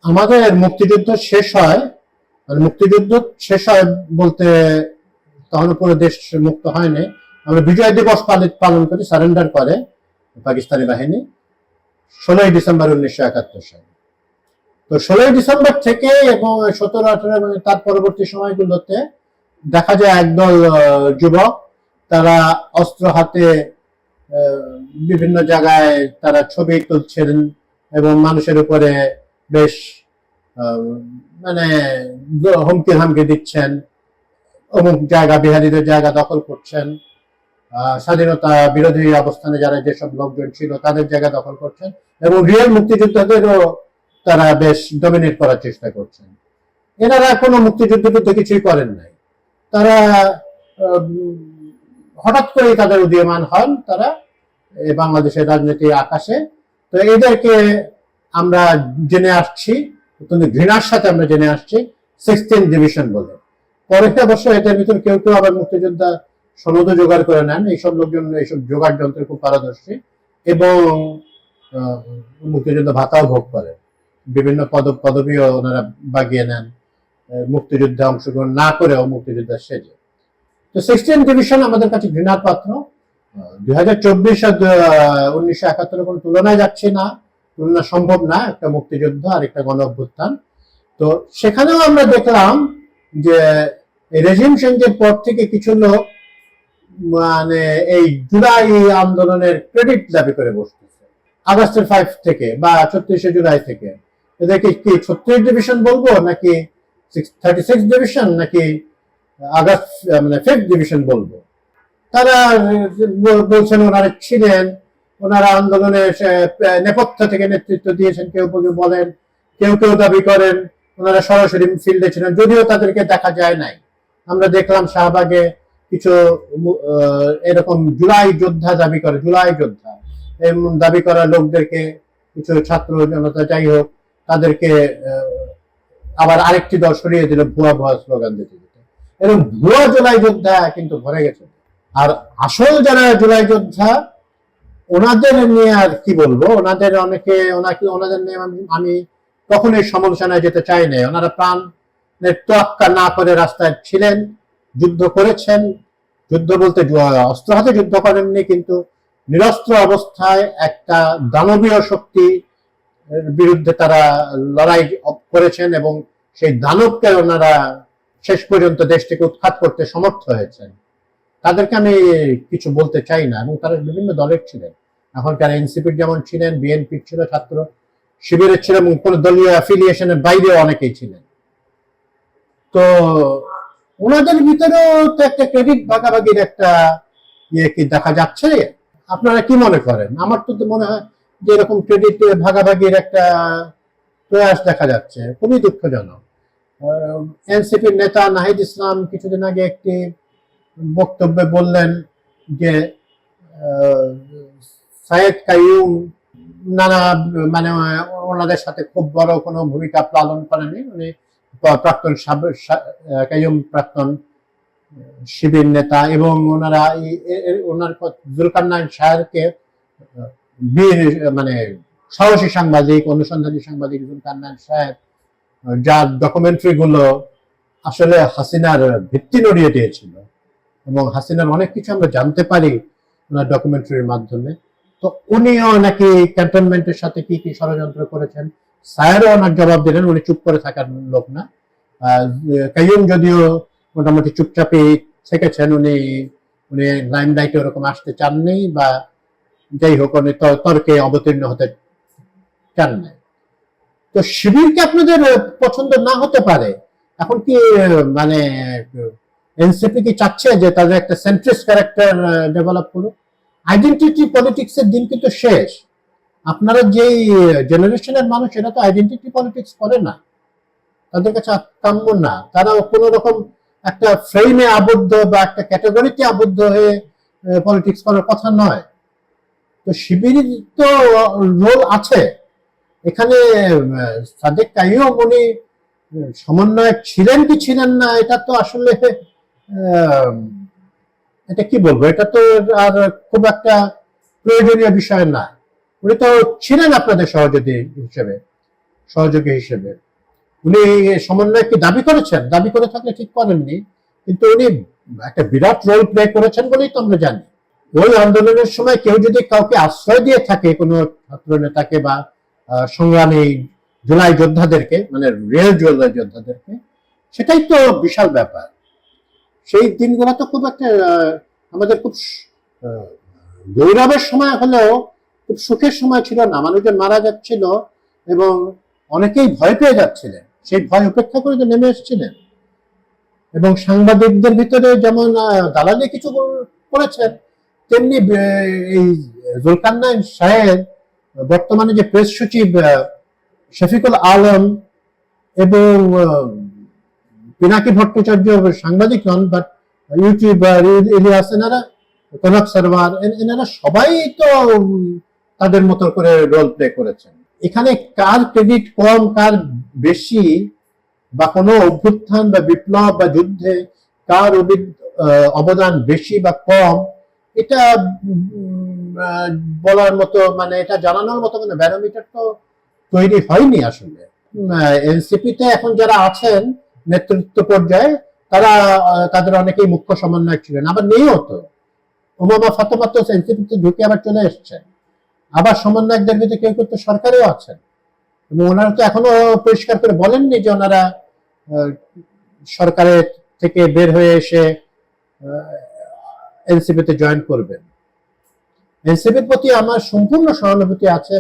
আমাদের মুক্তিযুদ্ধ শেষ হয়, মানে মুক্তিযুদ্ধ শেষ হয় বলতে তখন পুরো দেশ মুক্ত হয়নি। আমরা বিজয় দিবস পালন করি, সারেন্ডার করে পাকিস্তানি বাহিনী 16ই ডিসেম্বর 1971 সালে। তো 16ই ডিসেম্বর থেকে এবং 17-18 মানে তার পরবর্তী সময়গুলোতে দেখা যায় একদল যুবক তারা অস্ত্র হাতে বিভিন্ন জায়গায় তারা ছবি তুলছেন এবং মানুষের উপরে বেশ মানে হুমকি হামকি দিচ্ছেন, অমুক জায়গা বিহারীদের জায়গা দখল করছেন, স্বাধীনতা বিরোধী অবস্থানে যারা যেসব লোকজন ছিল তাদের জায়গা দখল করছেন এবং রিয়েল মুক্তিযোদ্ধাদেরও তারা বেশ ডমিনেট করার চেষ্টা করছেন। এনারা কোনো মুক্তিযুদ্ধ তো কিছুই করেন নাই, তারা হঠাৎ করেই তাদের উদীয়মান হন তারা বাংলাদেশের রাজনীতির আকাশে। তো এদেরকে আমরা জেনে আসছি, ঘৃণার সাথে আমরা জেনে আসছি 16th ডিভিশন বলে। পরেরটা অবশ্য এদের ভিতর কেউ কেউ আবার মুক্তিযোদ্ধা সনদ জোগাড় করে নেন, এইসব লোকজন এইসব জোগাড় যন্ত্রে খুব পারদর্শী এবং মুক্তিযুদ্ধ ভাতাও ভোগ করে, বিভিন্ন পদবিও ওনারা বাগিয়ে নেন মুক্তিযুদ্ধে অংশগ্রহণ না করেও মুক্তিযুদ্ধের সেজে। তো 16th ডিভিশন আমাদের কাছে ঘৃণার পাত্র। 2024 আর 1971 কোনো তুলনায় যাচ্ছে না, তুলনা সম্ভব না একটা মুক্তিযুদ্ধ আর একটা গণ অভ্যুত্থান। তো সেখানেও আমরা দেখলাম যে রেজিম চেঞ্জের পর থেকে কিছু লোক মানে এই জুলাই আন্দোলনের ক্রেডিট দাবি করে বসতেছে, আগস্টের 5 থেকে বা 36শে জুলাই থেকে। এদেরকে কি 36 ডিভিশন বলবো নাকি 36 ডিভিশন নাকি আগস্ট মানে 5th ডিভিশন বলবো? তারা বলছেন ওনারা ছিলেন, ওনারা আন্দোলনের নেপথ্য থেকে নেতৃত্ব দিয়েছেন, কেউ কেউ বলেন, কেউ কেউ দাবি করেন ওনারা সরাসরি ফিল্ডে ছিলেন, যদিও তাদেরকে দেখা যায় নাই। আমরা দেখলাম শাহবাগে কিছু এরকম জুলাই যোদ্ধা দাবি করে, জুলাই যোদ্ধা এমন দাবি করা লোকদেরকে কিছু ছাত্র জনতা যাই হোক তাদেরকে আবার আরেকটি দল সরিয়ে দিল ভুয়া ভুয়া স্লোগান দিতে দিতে। এরকম ভুয়া জুলাই যোদ্ধা কিন্তু ভরে গেছে। আর আসল যারা জুলাই যোদ্ধা ওনাদের নিয়ে আর কি বলবো, ওনাদের অনেকে ওনাদের নিয়ে আমি কখনোই সমালোচনায় যেতে চাই না। ওনারা প্রাণের তোয়াক্কা না করে রাস্তায় ছিলেন, যুদ্ধ করেছেন। যুদ্ধ বলতে অস্ত্র হাতে যুদ্ধ করেননি, কিন্তু নিরস্ত্র অবস্থায় একটা দানবীয় শক্তি বিরুদ্ধে তারা লড়াই করেছেন এবং সেই দানবকে ওনারা শেষ পর্যন্ত দেশ থেকে উৎখাত করতে সমর্থ হয়েছেন। তাদেরকে আমি কিছু বলতে চাই না। এবং তারা বিভিন্ন দলের ছিলেন, এখনকার এনসিপির যেমন ছিলেন, বিএনপির ছিল, ছাত্র শিবিরের ছিল এবং কোন দলীয় অ্যাফিলিয়েশনের বাইরেও অনেকেই ছিলেন। তো ওনাদের ভিতরেও তো একটা ক্রেডিট ভাগাভাগির একটা ইয়ে কি দেখা যাচ্ছে। আপনারা কি মনে করেন? আমার তো মনে হয় যে এরকম ক্রেডিট ভাগাভাগির একটা প্রয়াস দেখা যাচ্ছে, খুবই দুঃখজনক। এনসিপির নেতা নাহিদ ইসলাম কিছুদিন আগে একটি বক্তব্যে বললেন যে সায়েদ কাইয়ুম নানা মানে ওনাদের সাথে খুব বড় কোনো ভূমিকা পালন করেনি। উনি প্রাক্তন কাইয়ুম প্রাক্তন শিবির নেতা এবং ওনারা ওনার জুলকারনাইন সাহেবকে বীর মানে সাহসী সাংবাদিক, অনুসন্ধানী সাংবাদিক জুলকারনাইন সাহেব, যার ডকুমেন্টারি গুলো আসলে হাসিনার ভিত্তি নড়িয়ে দিয়েছিল এবং হাসিনার অনেক কিছু আমরা জানতে পারি ওনার ডকুমেন্টারির মাধ্যমে। তো উনিও নাকি ক্যান্টনমেন্টের সাথে কি কি ষড়যন্ত্র করেছেন, স্যারও ওনার জবাব দিলেন। উনি চুপ করে থাকার লোক না। কাইয়ুম যদিও মোটামুটি চুপচাপই থেকেছেন, উনি লাইমলাইটে ওরকম আসতে চাননি বা যাই হোক উনি তর্কে অবতীর্ণ হতে চান নাই। তো শিবিরকে আপনাদের পছন্দ না হতে পারে, এখন কি মানে এনসিপি কি চাচ্ছে যে তাদের একটা সেন্ট্রিস্ট ক্যারেক্টার ডেভেলপ করুক? আইডেন্টিটি পলিটিক্সের দিন কিন্তু শেষ। আপনারা যেই জেনারেশনের মানুষ, এরা তো আইডেন্টিটি পলিটিক্স করে না, তাদের কাছে কাম্য না। তারা কোন রকম একটা ফ্রেমে আবদ্ধ বা একটা ক্যাটাগরিতে আবদ্ধ হয়ে পলিটিক্স করার কথা নয়। তো শিবিরের তো রোল আছে এখানে। সাদেক কাইয়ুম উনি সমন্বয়ক ছিলেন কি ছিলেন না, এটা তো আসলে এটা কি বলবো, এটা তো আর খুব একটা প্রয়োজনীয় বিষয় না। উনি তো ছিলেন আপনাদের সহযোগী হিসেবে। সহযোগী হিসেবে। উনি সমন্বয়কে দাবি করেছেন, দাবি করে থাকলে ঠিক করেননি, কিন্তু উনি একটা বিরাট রোল প্লে করেছেন বলেই তো আমরা জানি। ওই আন্দোলনের সময় কেউ যদি কাউকে আশ্রয় দিয়ে থাকে, কোনো ছাত্র নেতাকে বা সংগ্রামী জুলাই যোদ্ধাদেরকে, মানে রিয়েল জুলাই যোদ্ধাদেরকে, সেটাই তো বিশাল ব্যাপার। সেই দিনগুলো তো খুব একটা আমাদের খুব গৌরবের সময় হলেও খুব সুখের সময় ছিল না। মানুষজন মারা যাচ্ছিল এবং অনেকেই ভয় পেয়ে যাচ্ছিলেন, সেই ভয় উপেক্ষা করে নেমে এসেছিলেন। এবং সাংবাদিকদের ভিতরে যেমন দালালি কিছু করেছেন, তেমনি এই জুলকারনাইন সাহেব, বর্তমানে যে প্রেস সচিব শফিকুল আলম এবং পিনাকি ভট্টাচার্য সাংবাদিক নন, বাট ইউটিউবার ইলিয়াস, এনারা কনক সরওয়ার, এনারা সবাই তো তাদের মতো করে রোল প্লে করেছেন। এখানে কার ক্রেডিট কম কার বেশি, বা কোনো অভ্যুত্থান বা বিপ্লব বা যুদ্ধে কার অবদান বেশি বা কম, এটা বলার মতো, মানে এটা জানানোর মতো কোনো ব্যারোমিটার তো তৈরি হয়নি আসলে। এনসিপিতে এখন যারা আছেন নেতৃত্ব পর্যায়ে, তারা তাদের অনেকেই মুখ্য সমন্বয়ক ছিলেন, আবার নেইও তো। ওমামা ফাতেমা তো এনসিপিতে ঢুকে আবার চলে এসছেন। আবার সমন্বয়কদের ভিতরে কেউ কেউ তো সরকারেও আছেন, এবং ওনারা তো এখনো পরিষ্কার করে বলেননি যে ওনারা সরকারের থেকে বের হয়ে এসে এনসিপিতে জয়েন করবেন। এনসিপির প্রতি আমার সম্পূর্ণ সহানুভূতি আছে।